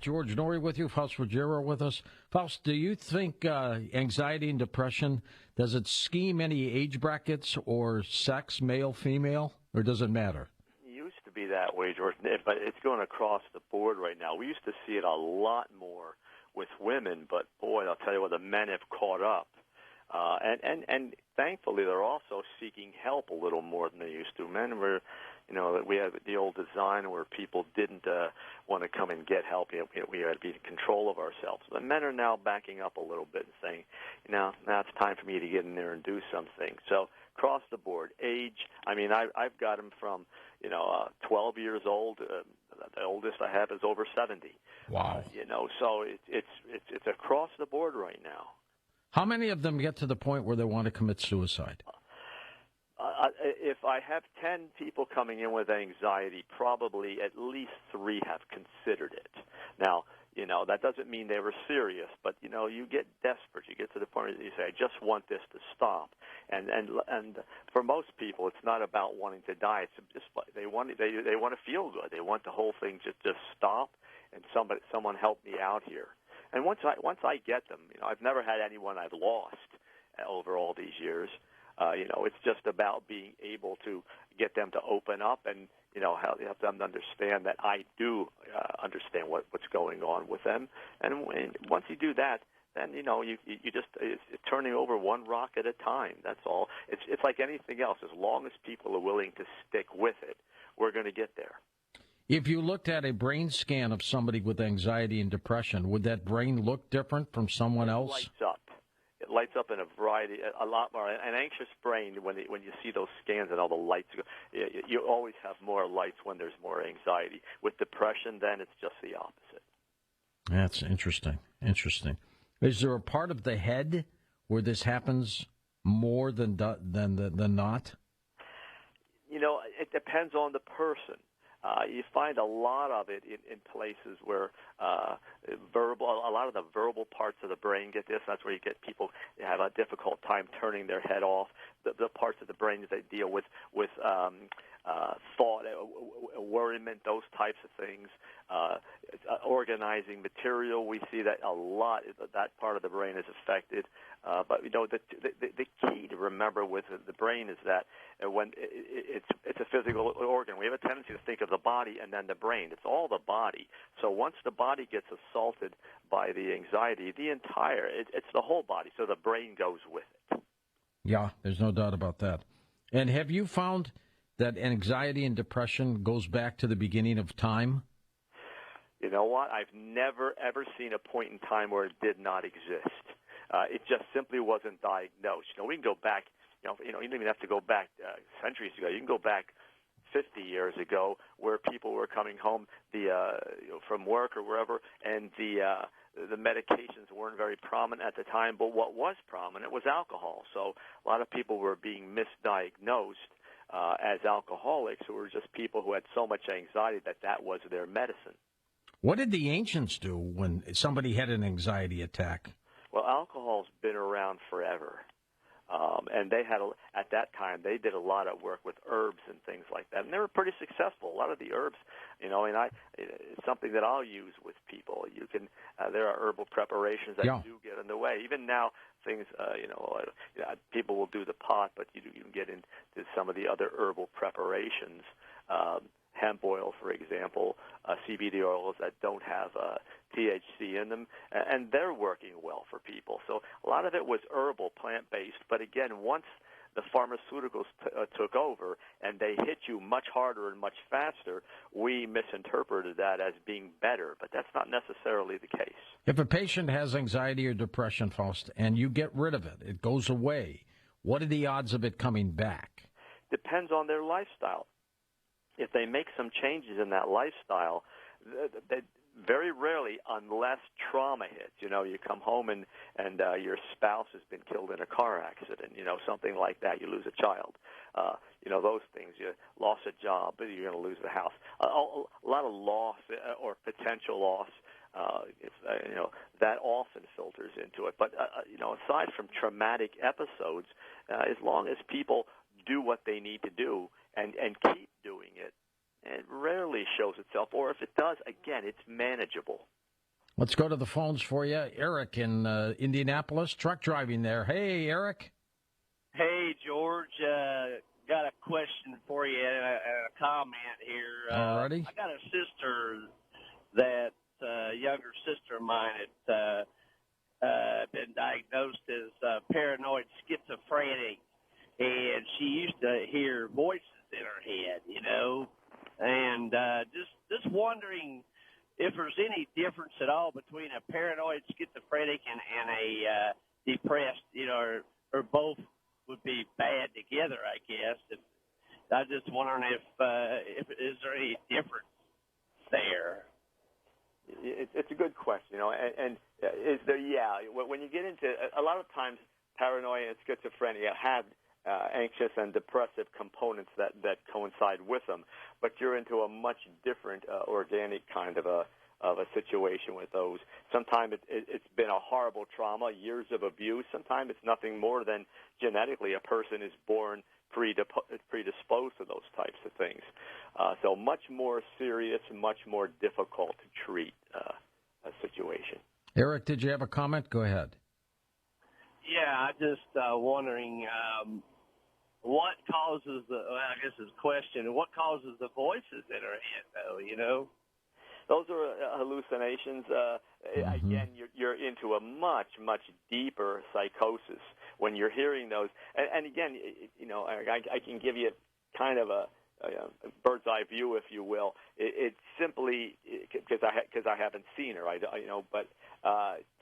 George Norrie with you, Faust Ruggiero with us. Faust, do you think anxiety and depression, does it scheme any age brackets or sex, male, female, or does it matter? It used to be that way, George, but it's going across the board right now. We used to see it a lot more with women, but boy, I'll tell you what, the men have caught up. And thankfully, they're also seeking help a little more than they used to. Men were, we had the old design where people didn't want to come and get help. We had to be in control of ourselves. The men are now backing up a little bit and saying, now it's time for me to get in there and do something. So across the board, age. I mean, I've got them from 12 years old. The oldest I have is over 70. Wow. So it's across the board right now. How many of them get to the point where they want to commit suicide? If I have 10 people coming in with anxiety, probably at least 3 have considered it. Now, that doesn't mean they were serious, but, you get desperate. You get to the point where you say, I just want this to stop. And for most people, it's not about wanting to die. It's just they want to feel good. They want the whole thing just stop, and someone help me out here. And once I get them, I've never had anyone I've lost over all these years. It's just about being able to get them to open up and, have them to understand that I do understand what's going on with them. And once you do that, then, you just it's turning over one rock at a time. That's all. It's like anything else. As long as people are willing to stick with it, we're going to get there. If you looked at a brain scan of somebody with anxiety and depression, would that brain look different from someone else? It lights up. It lights up in a lot more. An anxious brain, when you see those scans and all the lights, you always have more lights when there's more anxiety. With depression, then it's just the opposite. That's interesting. Interesting. Is there a part of the head where this happens more than not? It depends on the person. You find a lot of it in places where a lot of the verbal parts of the brain get this. That's where you get people have a difficult time turning their head off. The parts of the brain that they deal with thought, worriment, those types of things. Organizing material, we see that a lot. That part of the brain is affected. But the key to remember with the brain is that when it's a physical organ, we have a tendency to think of the body and then the brain. It's all the body. So once the body gets assaulted by the anxiety, it's the whole body. So the brain goes with it. Yeah, there's no doubt about that. And have you found that anxiety and depression goes back to the beginning of time? You know what? I've never, ever seen a point in time where it did not exist. It just simply wasn't diagnosed. We can go back, you don't even have to go back centuries ago. You can go back 50 years ago where people were coming home from work or wherever, and the medications weren't very prominent at the time, but what was prominent was alcohol. So a lot of people were being misdiagnosed as alcoholics, who were just people who had so much anxiety that was their medicine. What did the ancients do when somebody had an anxiety attack? Well, alcohol's been around forever. And they had, at that time, they did a lot of work with herbs and things like that. And they were pretty successful. A lot of the herbs, and it's something that I'll use with people. You can, there are herbal preparations that do get in the way. Even now, things, people will do the pot, but you can get into some of the other herbal preparations. Hemp oil, for example, CBD oils that don't have THC in them, and they're working well for people. So a lot of it was herbal, plant-based, but again, once the pharmaceuticals took over and they hit you much harder and much faster, we misinterpreted that as being better, but that's not necessarily the case. If a patient has anxiety or depression, Faust, and you get rid of it, it goes away, what are the odds of it coming back? Depends on their lifestyle. If they make some changes in that lifestyle, they very rarely, unless trauma hits, you come home and your spouse has been killed in a car accident, something like that. You lose a child, those things. You lost a job, but you're going to lose the house. A lot of loss or potential loss. That often filters into it. But aside from traumatic episodes, as long as people do what they need to do and keep doing it, it rarely shows itself, or if it does, again, it's manageable. Let's go to the phones for you. Eric in Indianapolis, truck driving there. Hey, Eric. Hey, George. Got a question for you and a comment here. Alrighty. I got a sister that younger sister of mine had been diagnosed as paranoid schizophrenic, and she used to hear voices in her head, and just wondering if there's any difference at all between a paranoid schizophrenic and a depressed, or both would be bad together, I guess. I was just wondering if is there any difference there? It's a good question, and is there? Yeah, when you get into a lot of times, paranoia and schizophrenia have anxious and depressive components that coincide with them, but you're into a much different organic kind of a situation with those. Sometimes it's been a horrible trauma, years of abuse. Sometimes it's nothing more than genetically a person is born predisposed to those types of things. So much more serious and much more difficult to treat a situation. Eric, did you have a comment? Go ahead. Yeah, I just wondering what causes what causes the voices in her head, though, Those are hallucinations. Again, you're into a much, much deeper psychosis when you're hearing those. And again, I can give you kind of a bird's eye view, if you will. It's simply because I haven't seen her, but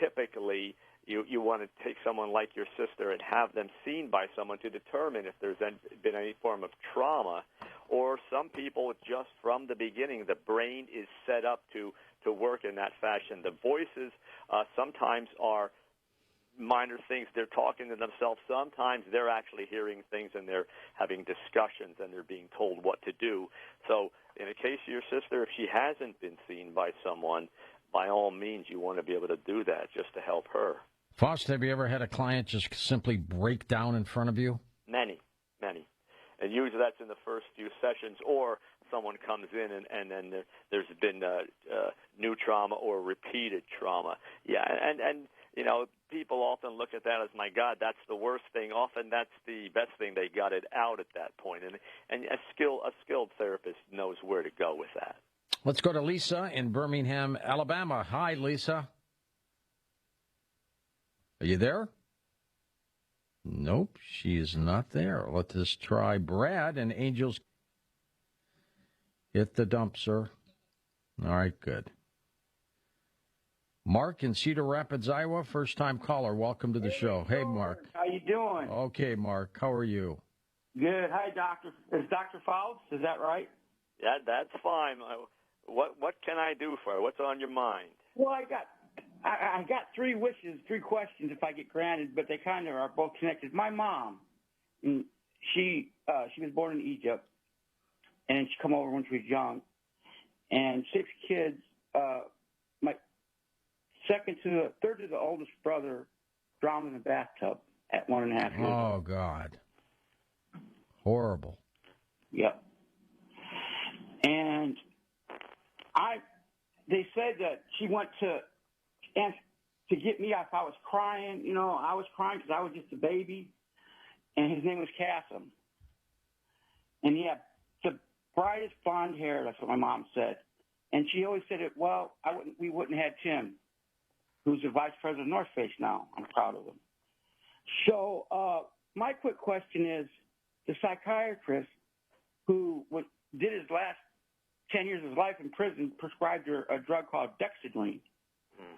typically you want to take someone like your sister and have them seen by someone to determine if there's been any form of trauma. Or some people, just from the beginning, the brain is set up to work in that fashion. The voices sometimes are minor things. They're talking to themselves. Sometimes they're actually hearing things and they're having discussions and they're being told what to do. So in the case of your sister, if she hasn't been seen by someone, by all means, you want to be able to do that just to help her. Faust, have you ever had a client just simply break down in front of you? Many. And usually that's in the first few sessions, or someone comes in and then there's been new trauma or repeated trauma. Yeah, and people often look at that as, my God, that's the worst thing. Often that's the best thing. They got it out at that point. And a skilled therapist knows where to go with that. Let's go to Lisa in Birmingham, Alabama. Hi, Lisa. Are you there? Nope, she is not there. Let us try Brad and Angels. Hit the dump, sir. All right, good. Mark in Cedar Rapids, Iowa, first-time caller. Welcome to the show. Hey, Mark. How you doing? Okay, Mark. How are you? Good. Hi, Doctor. Is Dr. Faust? Is that right? Yeah, that's fine. What can I do for you? What's on your mind? Well, I got three questions if I get granted, but they kind of are both connected. My mom, she was born in Egypt, and she come over when she was young, and 6 kids. My third to the oldest brother drowned in the bathtub at 1.5 years. Oh God, horrible. Yep. And they said that she went to get me if I was crying. I was crying because I was just a baby, and his name was Cassim. And he had the brightest blonde hair. That's what my mom said. And she always said, we wouldn't have Tim, who's the vice president of North Face now. I'm proud of him. So my quick question is, the psychiatrist who did his last 10 years of his life in prison prescribed her a drug called Dexedrine.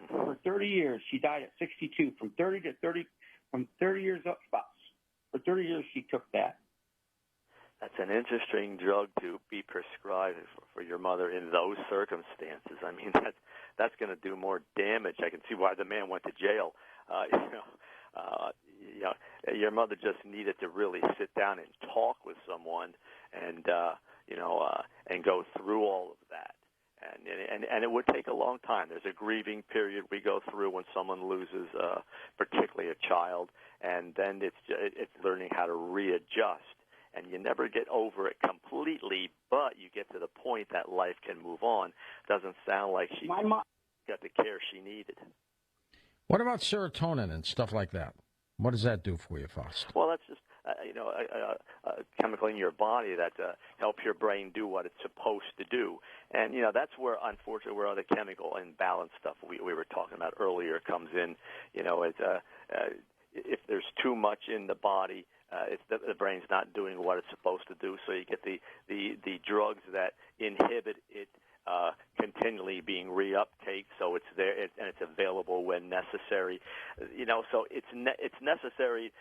For 30 years, she died at 62. From 30 years up, for 30 years she took that. That's an interesting drug to be prescribed for your mother in those circumstances. I mean, that's going to do more damage. I can see why the man went to jail. Your mother just needed to really sit down and talk with someone, and and go through all of that. And it would take a long time. There's a grieving period we go through when someone loses, particularly a child, and then it's learning how to readjust. And you never get over it completely, but you get to the point that life can move on. Doesn't sound like she. My got the care she needed. What about serotonin and stuff like that? What does that do for you, Faust? Well, that's just a chemical in your body that helps your brain do what it's supposed to do. And, that's where, unfortunately, where the chemical imbalance stuff we were talking about earlier comes in. If there's too much in the body, the brain's not doing what it's supposed to do, so you get the drugs that inhibit it continually being reuptake, so it's there and it's available when necessary. So it's necessary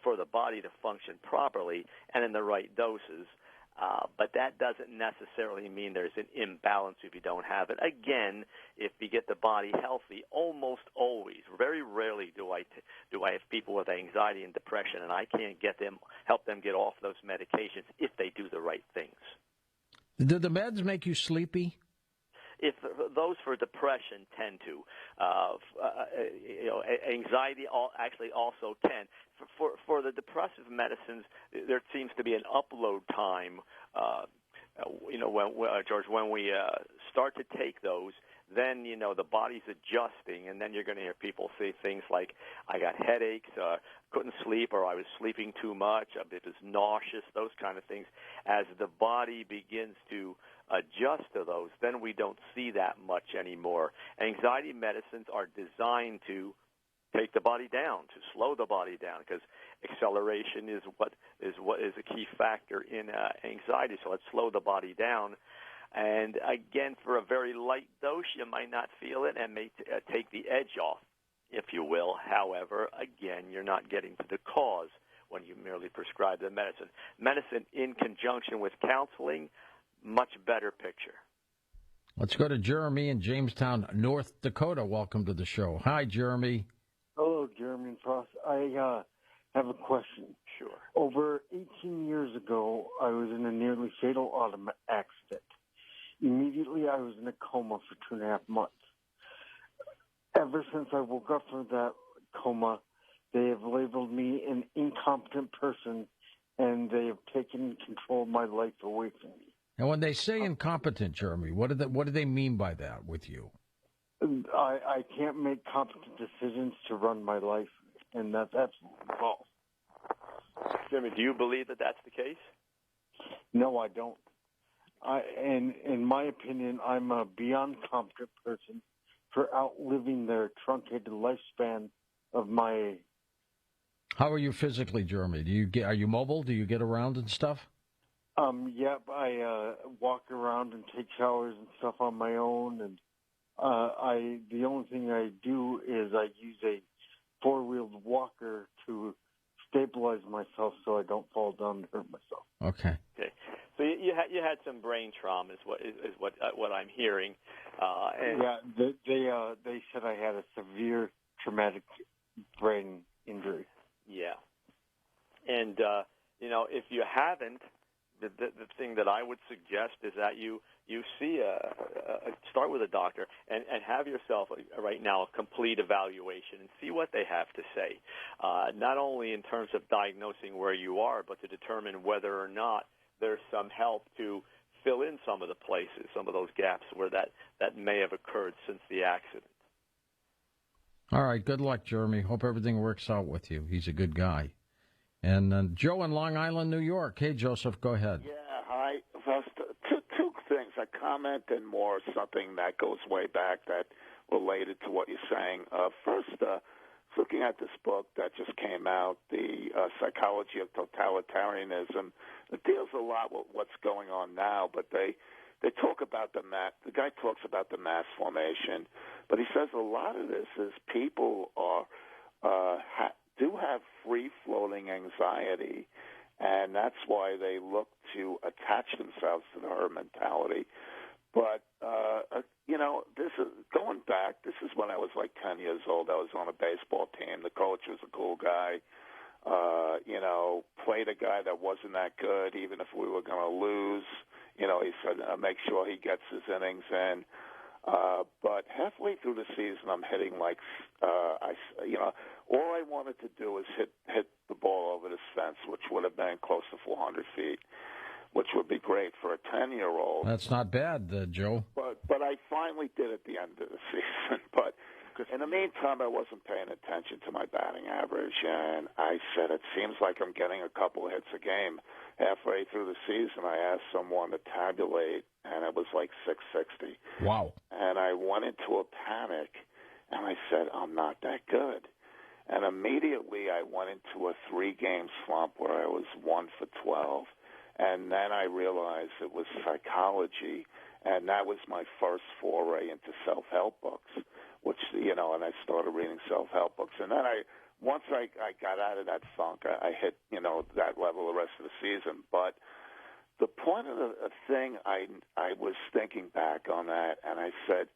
for the body to function properly and in the right doses. But that doesn't necessarily mean there's an imbalance if you don't have it. Again, if you get the body healthy, almost always, very rarely do I have people with anxiety and depression, and I can't help them get off those medications if they do the right things. Do the meds make you sleepy? If those for depression tend to, anxiety actually also can. For the depressive medicines, there seems to be an upload time. George, when we start to take those, then the body's adjusting, and then you're going to hear people say things like, "I got headaches, couldn't sleep, or I was sleeping too much, I was nauseous," those kind of things. As the body begins to adjust to those, then we don't see that much anymore. Anxiety medicines are designed to take the body down, to slow the body down, because acceleration is what is a key factor in anxiety. So let's slow the body down. And again, for a very light dose, you might not feel it and may take the edge off, if you will. However, again, you're not getting to the cause when you merely prescribe the medicine. Medicine in conjunction with counseling, much better picture. Let's go to Jeremy in Jamestown, North Dakota. Welcome to the show. Hi, Jeremy. Hello, Jeremy and Frost. I have a question. Sure. Over 18 years ago, I was in a nearly fatal auto accident. Immediately, I was in a coma for 2.5 months. Ever since I woke up from that coma, they have labeled me an incompetent person, and they have taken control of my life away from me. And when they say incompetent, Jeremy, what do they mean by that with you? I can't make competent decisions to run my life, and that's absolutely false. Jimmy, do you believe that that's the case? No, I don't. In my opinion, I'm a beyond competent person for outliving their truncated lifespan of my age. How are you physically, Jeremy? Are you mobile? Do you get around and stuff? Yep, I walk around and take showers and stuff on my own, and the only thing I do is I use a four-wheeled walker to stabilize myself so I don't fall down and hurt myself. Okay. So you had some brain trauma, is what I'm hearing. Yeah, they said I had a severe traumatic brain injury. Yeah, and if you haven't, the thing that I would suggest is that you see start with a doctor and have yourself right now a complete evaluation and see what they have to say, not only in terms of diagnosing where you are, but to determine whether or not there's some help to fill in some of the places, some of those gaps where that may have occurred since the accident. All right, good luck, Jeremy. Hope everything works out with you. He's a good guy. And Joe in Long Island, New York. Hey, Joseph, go ahead. Yeah, hi. First, two things. A comment and more something that goes way back that related to what you're saying. First, looking at this book that just came out, The Psychology of Totalitarianism, it deals a lot with what's going on now, but they talk about the guy talks about the mass formation, but he says a lot of this is people do have free-floating anxiety, and that's why they look to attach themselves to the herd mentality. But, this is going back. This is when I was like 10 years old. I was on a baseball team. The coach was a cool guy. Played a guy that wasn't that good, even if we were going to lose. He said, make sure he gets his innings in. But halfway through the season, I'm hitting all I wanted to do was hit the ball over this fence, which would have been close to 400 feet. which would be great for a 10-year-old. That's not bad, Joe. But I finally did at the end of the season. But in the meantime, I wasn't paying attention to my batting average, and I said, it seems like I'm getting a couple of hits a game. Halfway through the season, I asked someone to tabulate, and it was like 660. Wow. And I went into a panic, and I said, I'm not that good. And immediately I went into a 3-game slump where I was 1 for 12. And then I realized it was psychology, and that was my first foray into self-help books, which, and I started reading self-help books. And then once I got out of that funk, I hit, that level the rest of the season. But the point of the thing, I was thinking back on that, and I said,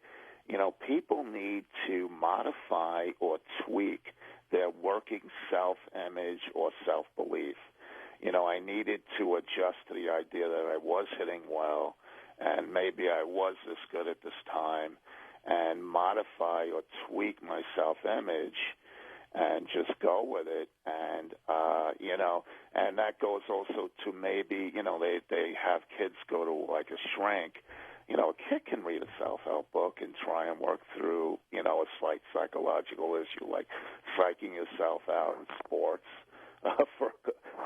people need to modify or tweak their working self-image or self-belief. I needed to adjust to the idea that I was hitting well, and maybe I was this good at this time, and modify or tweak my self-image and just go with it. And, and that goes also to maybe, they have kids go to like a shrink. A kid can read a self-help book and try and work through, a slight psychological issue like psyching yourself out in sports for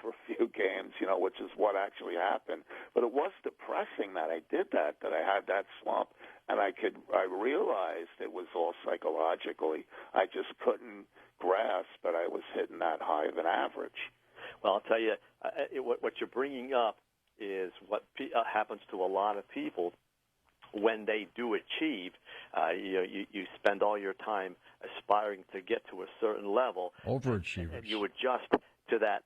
a few games, which is what actually happened. But it was depressing that I did that I had that slump, and I realized it was all psychologically. I just couldn't grasp that I was hitting that high of an average. Well, I'll tell you, what you're bringing up is what happens to a lot of people when they do achieve. You spend all your time aspiring to get to a certain level. Overachievers. And you adjust to that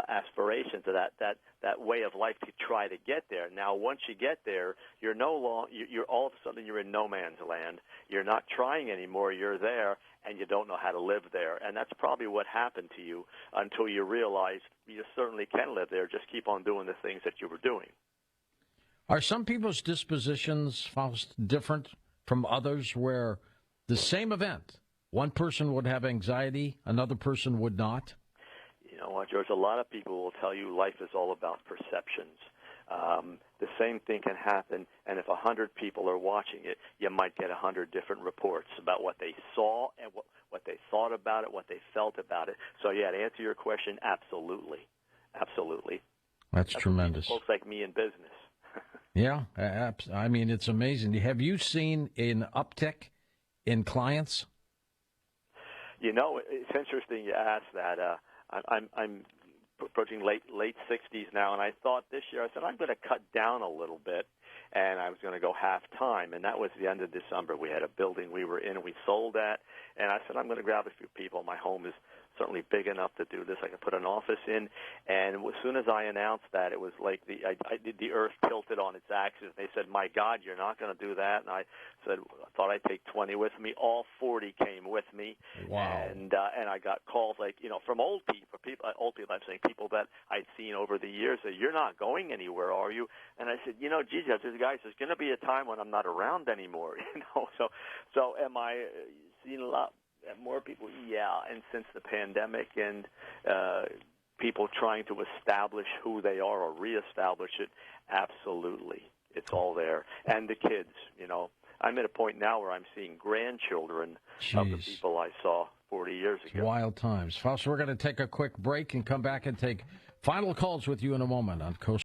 aspiration, to that way of life to try to get there. Now, once you get there, you're all of a sudden you're in no man's land. You're not trying anymore. You're there, and you don't know how to live there. And that's probably what happened to you until you realized you certainly can live there. Just keep on doing the things that you were doing. Are some people's dispositions, Faust, different from others where the same event, one person would have anxiety, another person would not? You know what, George, a lot of people will tell you life is all about perceptions. The same thing can happen, and if 100 people are watching it, you might get 100 different reports about what they saw and what they thought about it, what they felt about it. So, yeah, to answer your question, absolutely. Absolutely. That's tremendous. Folks like me in business. Yeah, I mean, it's amazing. Have you seen an uptick in clients? It's interesting you ask that. I'm approaching late 60s now, and I thought this year, I said, I'm going to cut down a little bit, and I was going to go half-time, and that was the end of December. We had a building we were in, and we sold that, and I said, I'm going to grab a few people. My home is certainly big enough to do this. I can put an office in, and as soon as I announced that, it was like the earth tilted on its axis. They said, my God, you're not going to do that. And I said, I thought I'd take 20 with me. All 40 came with me. Wow. And I got calls from old people I'm saying people that I'd seen over the years that you're not going anywhere, are you? And I said, geez, guys, there's going to be a time when I'm not around anymore, So am I seeing a lot more people? Yeah, and since the pandemic and people trying to establish who they are or reestablish it, absolutely, it's all there. And the kids, I'm at a point now where I'm seeing grandchildren of the people I saw 40 years ago. It's wild times. Faust, we're going to take a quick break and come back and take final calls with you in a moment on Coast.